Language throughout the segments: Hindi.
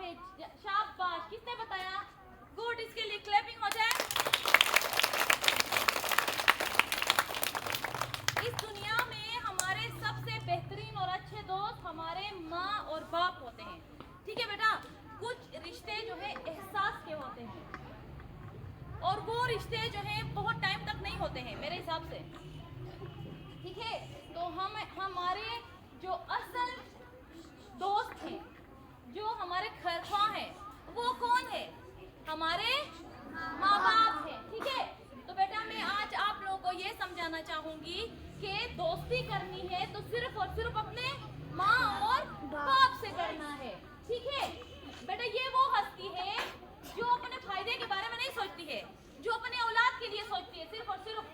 है, शाबाश। किसने बताया? गुड, इसके लिए क्लैपिंग हो जाए। इस दुनिया में हमारे सबसे बेहतरीन और अच्छे दोस्त हमारे माँ और बाप होते हैं। ठीक है बेटा, कुछ रिश्ते जो है एहसास के होते हैं और वो रिश्ते जो है बहुत टाइम तक नहीं होते हैं मेरे हिसाब से। ठीक है, तो हम हमारे जो असल दोस्त हैं, जो हमारे खैरख्वाह हैं, वो कौन है? हमारे माँ बाप हैं। ठीक है, तो बेटा मैं आज आप लोगों को ये समझाना चाहूंगी कि दोस्ती करनी है तो सिर्फ और सिर्फ अपने माँ और बाप से करना है। ठीक है बेटा, ये वो हस्ती है जो अपने फायदे के बारे में नहीं सोचती है, जो अपने औलाद के लिए सोचती है सिर्फ और सिर्फ।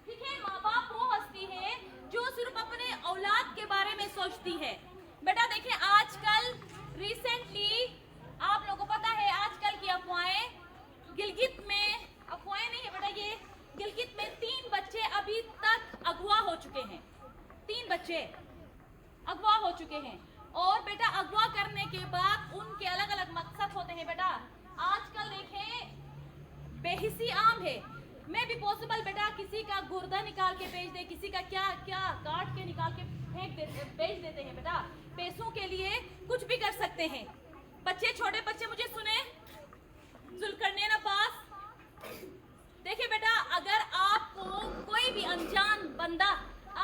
ठीक है, माँ बाप वो हस्ती है जो सिर्फ अपने औलाद के बारे में सोचती है। बेटा देखिए, आजकल रिसेंटली आप लोगों को पता है, आजकल की अफवाहें गिलगित में, अफवाहें नहीं है बेटा, ये गिलगित में 3 बच्चे अभी तक अगवा हो चुके हैं। 3 बच्चे अगवा हो चुके हैं और बेटा अगवा करने के बाद उनके अलग अलग मकसद होते हैं। बेटा आजकल देखें बेहिसी आम है, मैं भी पॉसिबल बेटा किसी का गुर्दा निकाल के बेच दे, किसी का क्या क्या काट के निकाल के बेच देते हैं। बेटा पैसों के लिए कुछ भी कर सकते हैं। बच्चे, छोटे बच्चे मुझे सुने, जुल्करनैन अब्बास, देखिए बेटा, अगर आपको कोई भी अनजान बंदा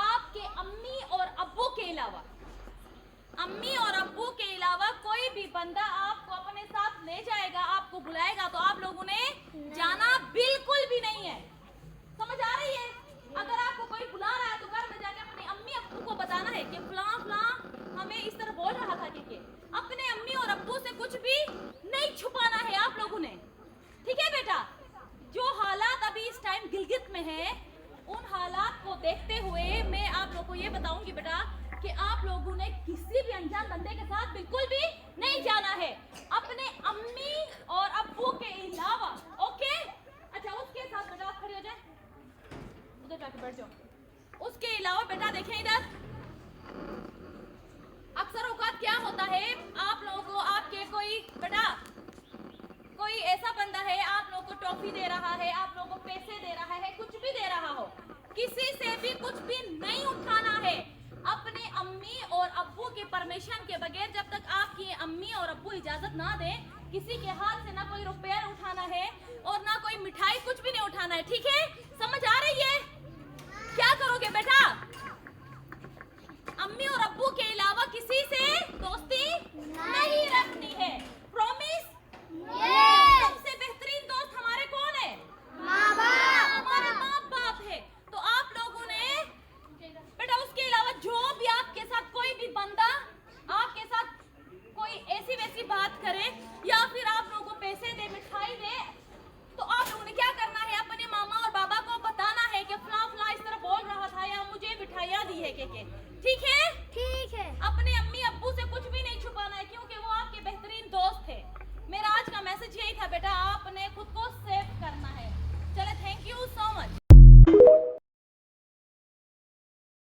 आपके अम्मी और अब्बू के अलावा कोई भी बंदा आपको अपने साथ ले जाएगा, आपको बुलाएगा, तो आप लोगों ने जाना बिल्कुल भी नहीं है। समझ आ रही है? अगर आपको कोई बुला रहा है तो घर में जाके अपने अम्मी अब्बू को बताना है कि फलां फलां हमें इस तरह बोल रहा था कि अपने अम्मी और अब्बू से कुछ भी नहीं छुपाना है आप लोगों ने। ठीक है बेटा, जो हालात अभी इस टाइम गिलगित में है, उन हालात को देखते हुए मैं आप लोगों को ये बताऊंगी बेटा कि आप लोगों ने किसी भी अनजान बंदे के साथ बिल्कुल भी नहीं जाना है, अपने अम्मी और अब्बू के अलावा। ओके, अच्छा उसके साथ बेटा आप खड़े हो जाए, उधर जाके बैठ जाओ। उसके अलावा बेटा देखें इधर, अक्सर औकात क्या होता है, आप लोगों को आपके कोई ऐसा बंदा है, आप लोगों को टॉफी दे रहा है, आप लोगों को पैसे दे रहा है, कुछ भी दे रहा हो, किसी से भी कुछ भी नहीं उठाना है अपने अम्मी और अब्बू के परमिशन के बगैर। जब तक आपकी अम्मी और अब्बू इजाजत ना दें, किसी के हाथ से ना कोई रुपया उठाना है और ना कोई मिठाई, कुछ भी नहीं उठाना है। ठीक है, समझ आ रही है? क्या करोगे बेटा? अम्मी और अब्बू के अलावा किसी से दोस्ती नहीं रखनी है। प्रॉमिस? सबसे बेहतरीन दोस्त हमारे कौन है? माँ बाप। हमारे माँ बाप है। तो आप लोगों ने बेटा उसके अलावा जो भी आपके साथ कोई भी बंदा आपके साथ कोई ऐसी वैसी बात करे या फिर आप लोगों को पैसे दे, मिठाई दे, तो आप लोगों ने क्या करना है? अपने मामा और बाबा को बताना है कि फलां फलां इस तरह बोल रहा था या मुझे मिठाइयाँ दी है के। ठीक है? ठीक है। अपने अम्मी अब्बू से कुछ भी नहीं छुपाना है क्योंकि वो आपके बेहतरीन दोस्त है। मेरा आज का मैसेज यही था बेटा, आपने खुद को सेव करना है। चले, थैंक यू सो मच।